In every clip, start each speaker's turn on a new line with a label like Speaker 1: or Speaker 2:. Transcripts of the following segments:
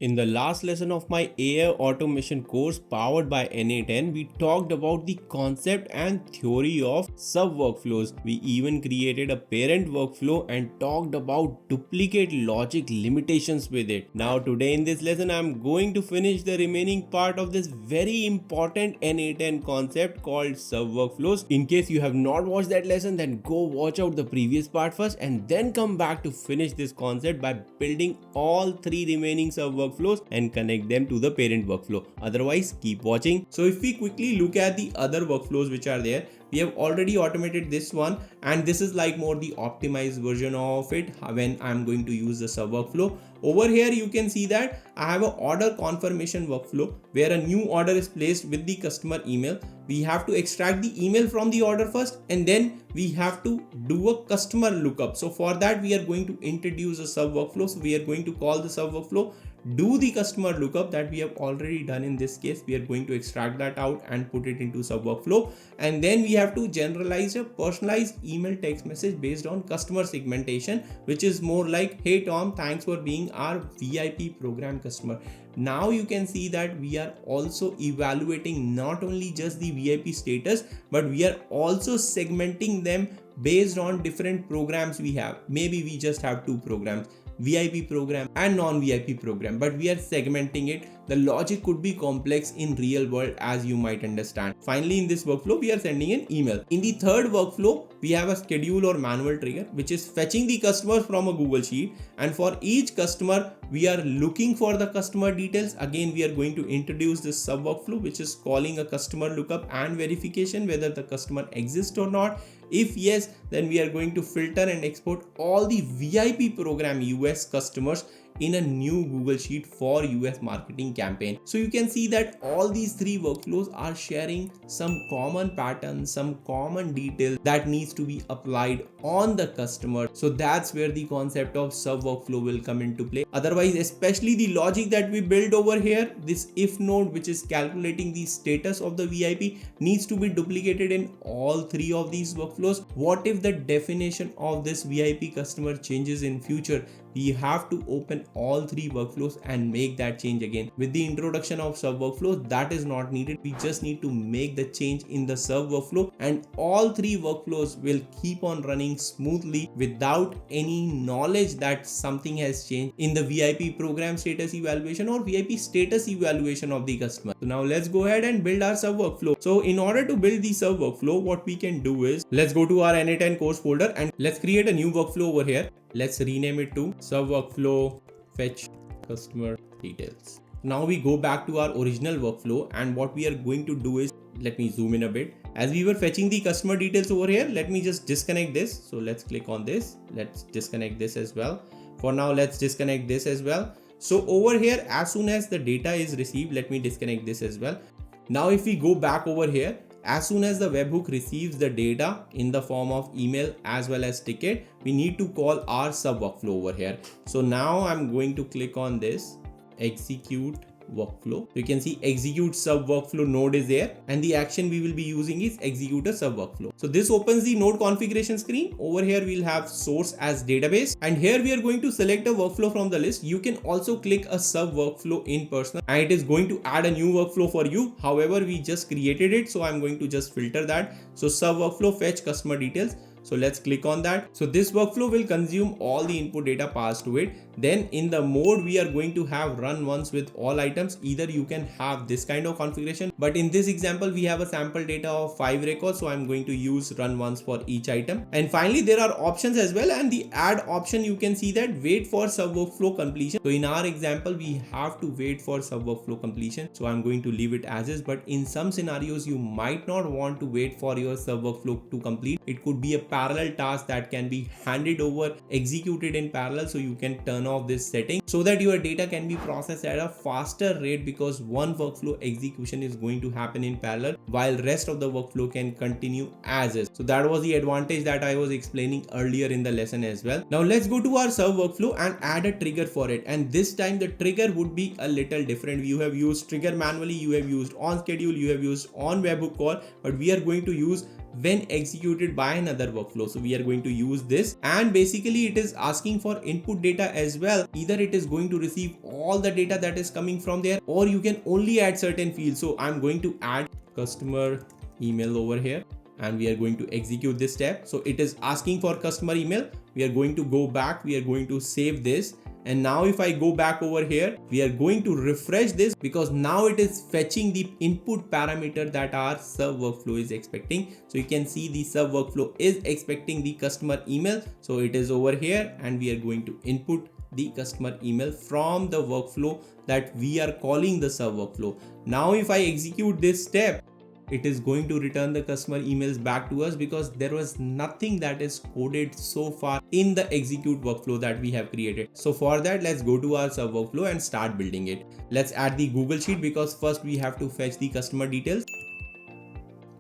Speaker 1: In the last lesson of my AI automation course powered by n8n, we talked about the concept and theory of sub-workflows. We even created a parent workflow and talked about duplicate logic limitations with it. Now today in this lesson, I'm going to finish the remaining part of this very important n8n concept called sub-workflows. In case you have not watched that lesson, then go watch out the previous part first and then come back to finish this concept by building all three remaining sub-workflows and connect them to the parent workflow. Otherwise, keep watching. So if we quickly look at the other workflows which are there, we have already automated this one, and this is like more the optimized version of it when I'm going to use the sub workflow. Over here you can see that I have an order confirmation workflow where a new order is placed with the customer email. We have to extract the email from the order first, and then we have to do a customer lookup. So for that we are going to introduce a sub workflow. So we are going to call the sub workflow do the customer lookup that we have already done. In this case, we are going to extract that out and put it into sub workflow, and then we have to generalize a personalized email text message based on customer segmentation, which is more like, hey Tom, thanks for being our VIP program customer. Now you can see that we are also evaluating not only just the VIP status, but we are also segmenting them based on different programs we have. Maybe we just have two programs, VIP program and non-VIP program, but we are segmenting it. The logic could be complex in real world, as you might understand. Finally, in this workflow, we are sending an email. In the third workflow, we have a schedule or manual trigger, which is fetching the customer from a Google Sheet. And for each customer, we are looking for the customer details. Again, we are going to introduce this sub workflow, which is calling a customer lookup and verification whether the customer exists or not. If yes, then we are going to filter and export all the VIP program US customers in a new Google Sheet for US marketing campaign. So you can see that all these three workflows are sharing some common patterns, some common details that needs to be applied on the customer. So that's where the concept of sub workflow will come into play. Otherwise, especially the logic that we build over here, this if node, which is calculating the status of the VIP, needs to be duplicated in all three of these workflows. What if the definition of this VIP customer changes in future? We have to open all three workflows and make that change again. With the introduction of sub workflows, that is not needed. We just need to make the change in the sub workflow, and all three workflows will keep on running smoothly without any knowledge that something has changed in the VIP program status evaluation or VIP status evaluation of the customer. So now let's go ahead and build our sub workflow. So in order to build the sub workflow, what we can do is, let's go to our n8n course folder and let's create a new workflow over here. Let's rename it to sub workflow fetch customer details. Now we go back to our original workflow, and what we are going to do is, let me zoom in a bit. As we were fetching the customer details over here, let me just disconnect this. So let's click on this. Let's disconnect this as well. For now, let's disconnect this as well. So over here, as soon as the data is received, let me disconnect this as well. Now if we go back over here, as soon as the webhook receives the data in the form of email as well as ticket, we need to call our sub workflow over here. So now I'm going to click on this execute workflow. You can see execute sub workflow node is there, and the action we will be using is execute a sub workflow. So this opens the node configuration screen. Over here we'll have source as database, and here we are going to select a workflow from the list. You can also click a sub workflow in personal, and it is going to add a new workflow for you. However, we just created it, so I'm going to just filter that. So sub workflow fetch customer details. So let's click on that. So this workflow will consume all the input data passed to it. Then in the mode, we are going to have run once with all items. Either you can have this kind of configuration, but in this example, we have a sample data of 5 records. So I'm going to use run once for each item. And finally, there are options as well. And the add option, you can see that wait for sub workflow completion. So in our example, we have to wait for sub workflow completion. So I'm going to leave it as is, but in some scenarios, you might not want to wait for your sub workflow to complete. It could be a parallel task that can be handed over, executed in parallel. So you can turn off this setting so that your data can be processed at a faster rate, because one workflow execution is going to happen in parallel while rest of the workflow can continue as is. So that was the advantage that I was explaining earlier in the lesson as well. Now let's go to our sub workflow and add a trigger for it, and this time the trigger would be a little different. You have used trigger manually, you have used on schedule, you have used on webhook call, but we are going to use when executed by another workflow. So we are going to use this, and basically it is asking for input data as well. Either it is going to receive all the data that is coming from there, or you can only add certain fields. So I'm going to add customer email over here, and we are going to execute this step. So it is asking for customer email. We are going to go back, we are going to save this. And now if I go back over here, we are going to refresh this, because now it is fetching the input parameter that our Subworkflow is expecting. So you can see the Subworkflow is expecting the customer email. So it is over here, and we are going to input the customer email from the workflow that we are calling the Subworkflow. Now if I execute this step, it is going to return the customer emails back to us, because there was nothing that is coded so far in the execute workflow that we have created. So for that, let's go to our Subworkflow and start building it. Let's add the Google Sheet, because first we have to fetch the customer details.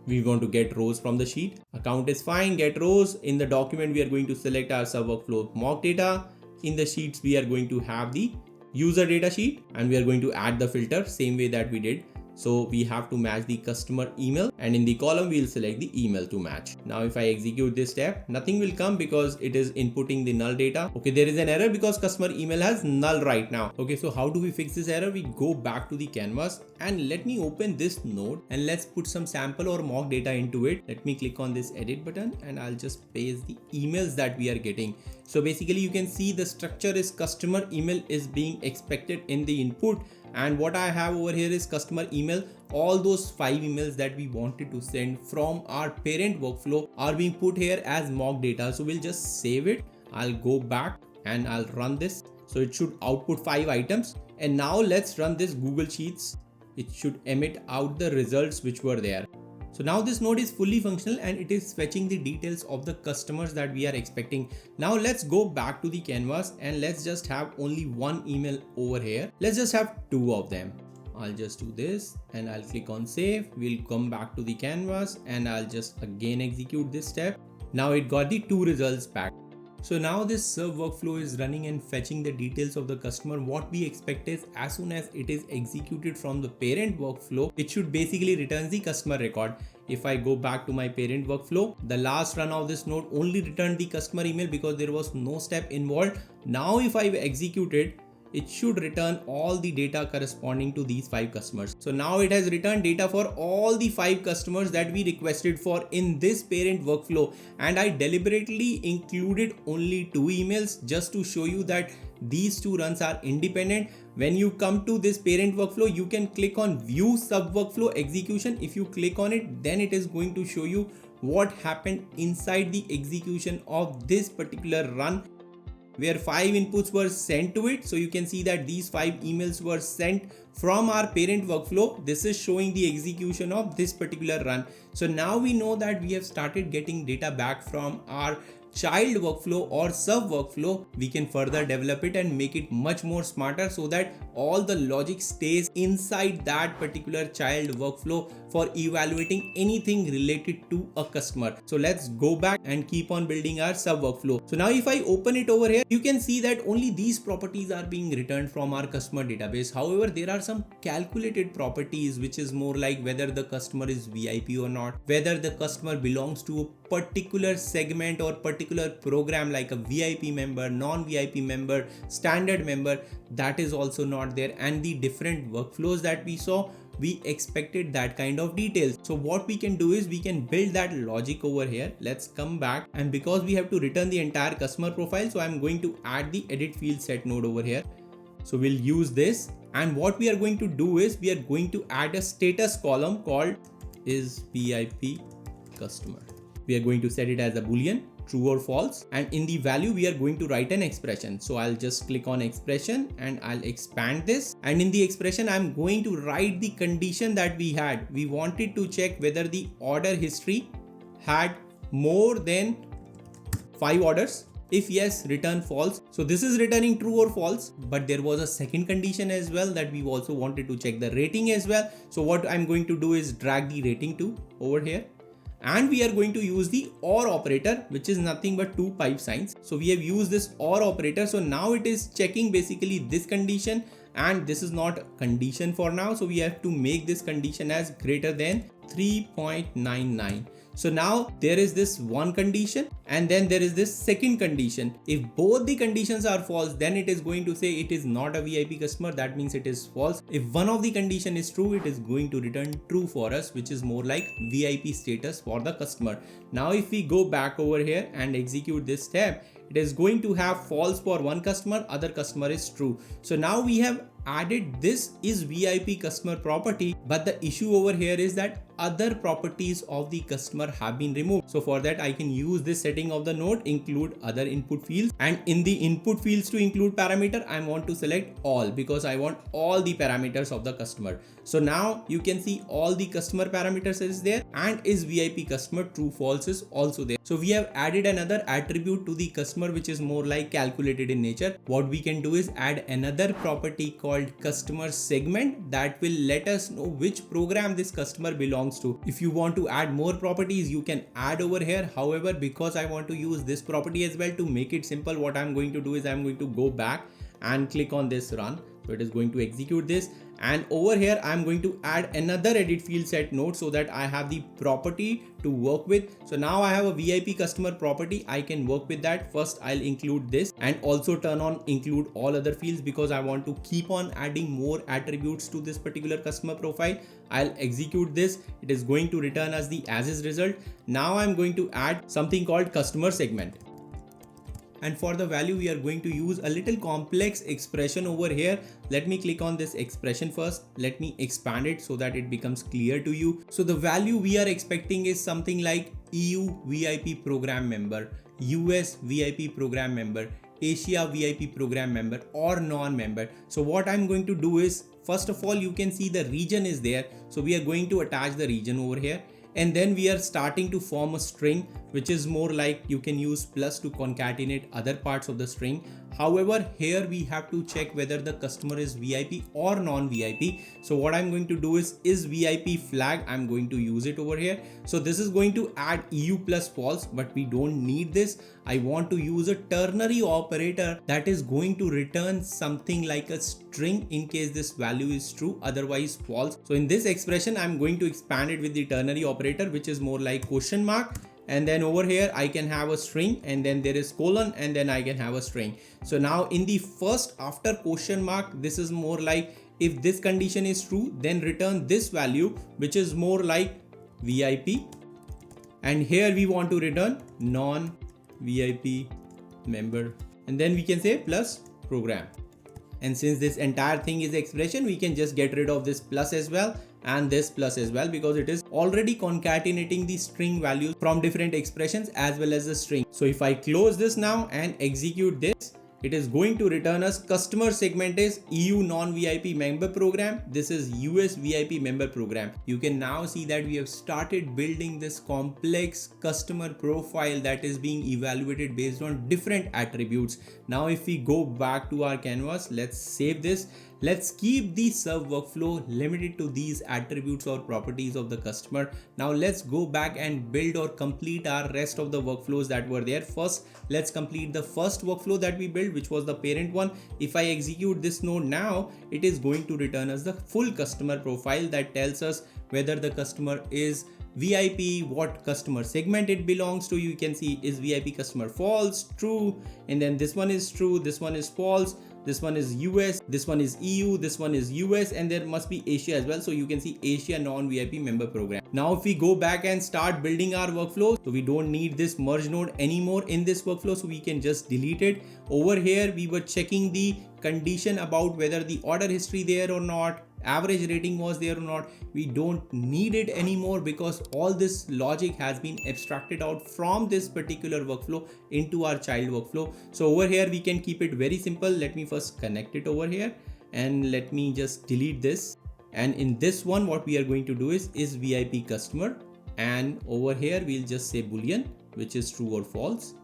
Speaker 1: We want to get rows from the sheet. Account is fine, get rows. In the document, we are going to select our Subworkflow mock data. In the sheets, we are going to have the user data sheet, and we are going to add the filter same way that we did. So we have to match the customer email, and in the column we'll select the email to match. Now if I execute this step, nothing will come because it is inputting the null data. Okay, there is an error because customer email has null right now. Okay, so how do we fix this error? We go back to the canvas, and let me open this node, and let's put some sample or mock data into it. Let me click on this edit button, and I'll just paste the emails that we are getting. So basically you can see the structure is customer email is being expected in the input, and what I have over here is customer email. All those 5 emails that we wanted to send from our parent workflow are being put here as mock data. So we'll just save it. I'll go back and I'll run this. So it should output 5 items. And now let's run this Google Sheets. It should emit out the results which were there. So now this node is fully functional, and it is fetching the details of the customers that we are expecting. Now let's go back to the canvas, and let's just have only one email over here. Let's just have 2 of them. I'll just do this, and I'll click on save. We'll come back to the canvas, and I'll just again execute this step. Now it got the 2 results back. So now this Subworkflow is running and fetching the details of the customer. What we expect is, as soon as it is executed from the parent workflow, it should basically return the customer record. If I go back to my parent workflow, the last run of this node only returned the customer email because there was no step involved. Now if I execute it, it should return all the data corresponding to these 5 customers. So now it has returned data for all the 5 customers that we requested for in this parent workflow. And I deliberately included only 2 emails just to show you that these 2 runs are independent. When you come to this parent workflow, you can click on view Subworkflow execution. If you click on it, then it is going to show you what happened inside the execution of this particular run, where 5 inputs were sent to it. So you can see that these 5 emails were sent from our parent workflow. This is showing the execution of this particular run. So now we know that we have started getting data back from our child workflow or Subworkflow. We can further develop it and make it much more smarter, so that all the logic stays inside that particular child workflow for evaluating anything related to a customer. So let's go back and keep on building our Subworkflow. So now if I open it over here, you can see that only these properties are being returned from our customer database. However, there are some calculated properties, which is more like whether the customer is VIP or not, whether the customer belongs to a particular segment or particular program like a VIP member, non-VIP member, standard member, that is also not there. And the different workflows that we saw, we expected that kind of details. So what we can do is we can build that logic over here. Let's come back, and because we have to return the entire customer profile, so I'm going to add the edit field set node over here. So we'll use this, and what we are going to do is we are going to add a status column called is VIP customer. We are going to set it as a boolean, true or false, and in the value we are going to write an expression. So I'll just click on expression and I'll expand this, and in the expression I'm going to write the condition that we had. We wanted to check whether the order history had more than 5 orders. If yes, return false. So this is returning true or false, but there was a second condition as well that we also wanted to check the rating as well. So what I'm going to do is drag the rating to over here, and we are going to use the OR operator, which is nothing but 2 pipe signs. So we have used this OR operator. So now it is checking basically this condition, and this is not a condition for now. So we have to make this condition as greater than 3.99. So now there is this one condition and then there is this second condition. If both the conditions are false, then it is going to say it is not a VIP customer. That means it is false. If one of the condition is true, it is going to return true for us, which is more like VIP status for the customer. Now if we go back over here and execute this step, it is going to have false for one customer, other customer is true. So now we have added this is VIP customer property, but the issue over here is that other properties of the customer have been removed. So for that I can use this setting of the node, include other input fields, and in the input fields to include parameter, I want to select all because I want all the parameters of the customer. So now you can see all the customer parameters is there and is VIP customer true false is also there. So we have added another attribute to the customer which is more like calculated in nature. What we can do is add another property called customer segment that will let us know which program this customer belongs to. If you want to add more properties, you can add over here. However, because I want to use this property as well to make it simple, what I'm going to do is I'm going to go back and click on this run. So it is going to execute this, and over here I'm going to add another edit field set node so that I have the property to work with. So now I have a VIP customer property. I can work with that. First I'll include this and also turn on include all other fields because I want to keep on adding more attributes to this particular customer profile. I'll execute this. It is going to return as the as is result. Now I'm going to add something called customer segment. And for the value, we are going to use a little complex expression over here. Let me click on this expression first. Let me expand it so that it becomes clear to you. So the value we are expecting is something like EU VIP program member, US VIP program member, Asia VIP program member, or non-member. So what I'm going to do is, first of all, you can see the region is there. So we are going to attach the region over here. And then we are starting to form a string, which is more like you can use plus to concatenate other parts of the string. However, here we have to check whether the customer is VIP or non-VIP. So what I'm going to do is VIP flag. I'm going to use it over here. So this is going to add EU plus false, but we don't need this. I want to use a ternary operator that is going to return something like a string in case this value is true, otherwise false. So in this expression, I'm going to expand it with the ternary operator, which is more like question mark. And then over here I can have a string, and then there is colon, and then I can have a string. So now in the first after question mark, this is more like if this condition is true, then return this value, which is more like VIP. And here we want to return non-VIP member, and then we can say plus program. And since this entire thing is expression, we can just get rid of this plus as well and this plus as well, because it is already concatenating the string values from different expressions as well as the string. So if I close this now and execute this, it is going to return us customer segment is EU non-VIP member program. This is US VIP member program. You can now see that we have started building this complex customer profile that is being evaluated based on different attributes. Now if we go back to our canvas, let's save this. Let's keep the Subworkflow limited to these attributes or properties of the customer. Now let's go back and build or complete our rest of the workflows that were there. First, let's complete the first workflow that we built, which was the parent one. If I execute this node now, it is going to return us the full customer profile that tells us whether the customer is VIP, what customer segment it belongs to. You can see is VIP customer false, true, and then this one is true, this one is false, this one is US, this one is EU, this one is US, and there must be Asia as well. So you can see Asia non-VIP member program. Now if we go back and start building our workflow, so we don't need this merge node anymore in this workflow, so we can just delete it. Over here we were checking the condition about whether the order history there or not, average rating was there or not. We don't need it anymore because all this logic has been abstracted out from this particular workflow into our child workflow. So over here we can keep it very simple. Let me first connect it over here and let me just delete this. And in this one, what we are going to do is VIP customer, and over here we'll just say boolean, which is true or false,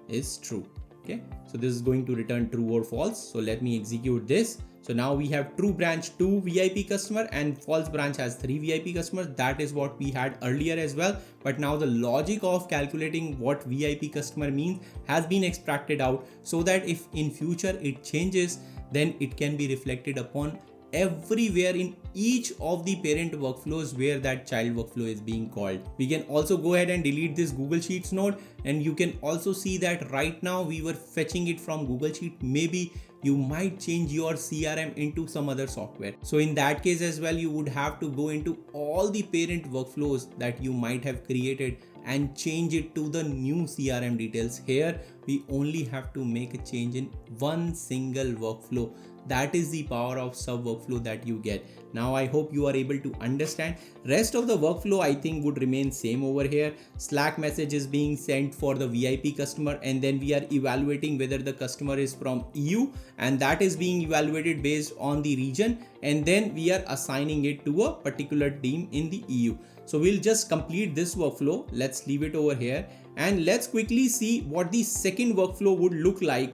Speaker 1: is true. Okay, so this is going to return true or false. So let me execute this. So now we have true branch 2 VIP customer and false branch has 3 VIP customers. That is what we had earlier as well. But now the logic of calculating what VIP customer means has been extracted out so that if in future it changes, then it can be reflected upon everywhere in each of the parent workflows where that child workflow is being called. We can also go ahead and delete this Google Sheets node, and you can also see that right now we were fetching it from Google Sheet. Maybe you might change your CRM into some other software. So in that case as well, you would have to go into all the parent workflows that you might have created and change it to the new CRM details. Here we only have to make a change in one single workflow. That is the power of Subworkflow that you get. Now I hope you are able to understand. Rest of the workflow I think would remain same over here. Slack message is being sent for the VIP customer, and then we are evaluating whether the customer is from EU, and that is being evaluated based on the region, and then we are assigning it to a particular team in the EU. So we'll just complete this workflow. Let's leave it over here and let's quickly see what the second workflow would look like.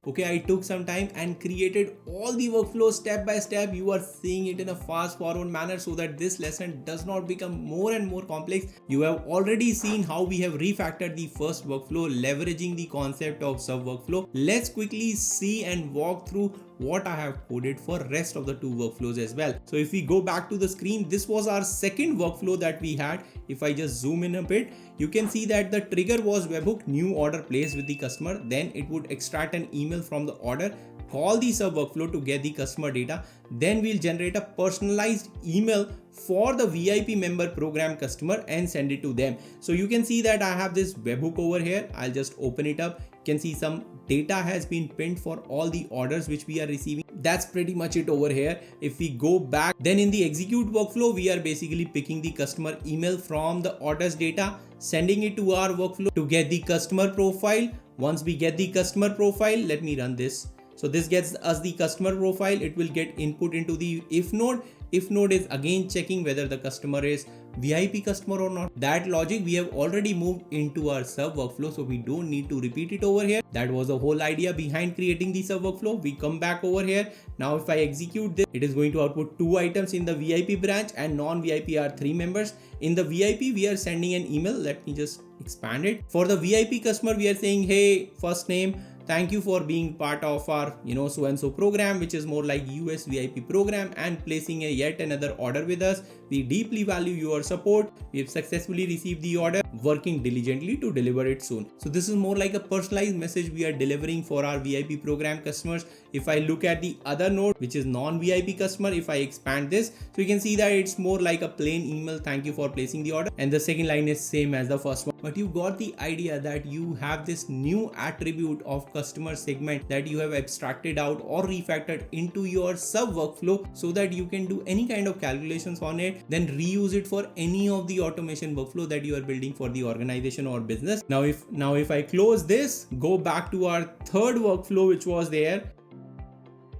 Speaker 1: Okay, I took some time and created all the workflows step by step. You are seeing it in a fast forward manner so that this lesson does not become more and more complex. You have already seen how we have refactored the first workflow leveraging the concept of Subworkflow. Let's quickly see and walk through what I have coded for rest of the two workflows as well. So if we go back to the screen, this was our second workflow that we had. If I just zoom in a bit, you can see that the trigger was webhook new order placed with the customer. Then it would extract an email from the order, call the Subworkflow to get the customer data. Then we'll generate a personalized email for the VIP member program customer and send it to them. So you can see that I have this webhook over here. I'll just open it up. You can see some data has been pinned for all the orders which we are receiving. That's pretty much it over here. If we go back, then in the execute workflow, we are basically picking the customer email from the orders data, sending it to our workflow to get the customer profile. Once we get the customer profile, let me run this. So this gets us the customer profile. It will get input into the if node. If node is again checking whether the customer is VIP customer or not. That logic we have already moved into our Subworkflow, so we don't need to repeat it over here. That was the whole idea behind creating the Subworkflow. We come back over here. Now if I execute this, it is going to output 2 items in the VIP branch, and non-VIP are 3 members. In the VIP, we are sending an email. Let me just expand it. For the VIP customer, we are saying, hey, first name, thank you for being part of our so and so program, which is more like US VIP program, and placing a yet another order with us. We deeply value your support. We have successfully received the order, working diligently to deliver it soon. So this is more like a personalized message we are delivering for our VIP program customers. If I look at the other node, which is non-VIP customer, if I expand this, so you can see that it's more like a plain email, thank you for placing the order, and the second line is same as the first one. But you got the idea that you have this new attribute of customer segment that you have abstracted out or refactored into your Subworkflow so that you can do any kind of calculations on it, then reuse it for any of the automation workflow that you are building for the organization or business. Now if I close this, go back to our third workflow which was there.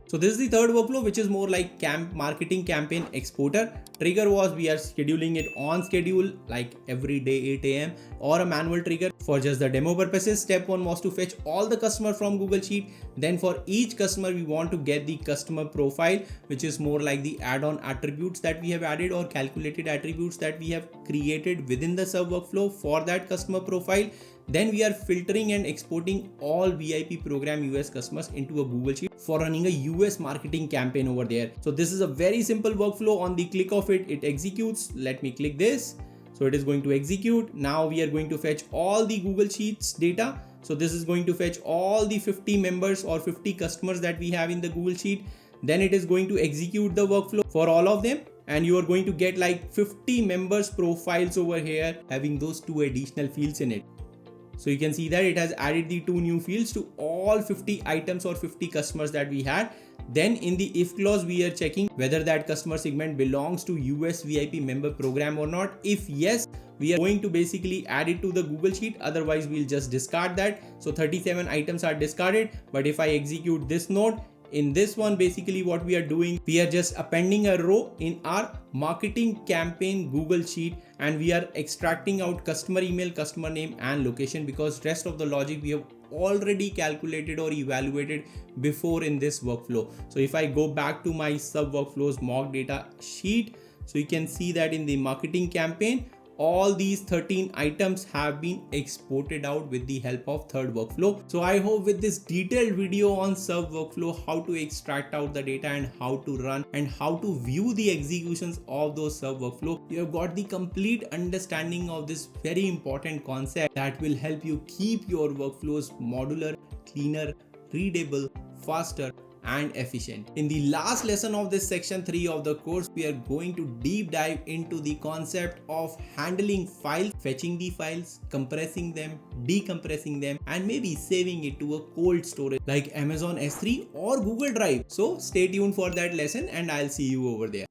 Speaker 1: So this is the third workflow, which is more like marketing campaign exporter. Trigger was we are scheduling it on schedule, like every day 8 a.m. or a manual trigger. For just the demo purposes, step 1 was to fetch all the customer from Google Sheet. Then for each customer, we want to get the customer profile, which is more like the add-on attributes that we have added or calculated attributes that we have created within the Subworkflow for that customer profile. Then we are filtering and exporting all VIP program US customers into a Google Sheet for running a US marketing campaign over there. So this is a very simple workflow. On the click of it, it executes. Let me click this. So it is going to execute. Now we are going to fetch all the Google Sheets data. So this is going to fetch all the 50 members or 50 customers that we have in the Google Sheet. Then it is going to execute the workflow for all of them. And you are going to get like 50 members profiles over here having those 2 additional fields in it. So you can see that it has added the 2 new fields to all 50 items or 50 customers that we had. Then in the if clause, we are checking whether that customer segment belongs to US VIP member program or not. If yes, we are going to basically add it to the Google Sheet. Otherwise, we'll just discard that. So 37 items are discarded. But if I execute this node, in this one, basically what we are doing, we are just appending a row in our marketing campaign Google Sheet, and we are extracting out customer email, customer name and location, because rest of the logic we have already calculated or evaluated before in this workflow. So if I go back to my Subworkflows mock data sheet, so you can see that in the marketing campaign, all these 13 items have been exported out with the help of third workflow. So I hope with this detailed video on Subworkflow, how to extract out the data and how to run and how to view the executions of those Subworkflow, you have got the complete understanding of this very important concept that will help you keep your workflows modular, cleaner, readable, faster and efficient. In the last lesson of this section 3 of the course, we are going to deep dive into the concept of handling files, fetching the files, compressing them, decompressing them, and maybe saving it to a cold storage like Amazon S3 or Google Drive. So stay tuned for that lesson and I'll see you over there.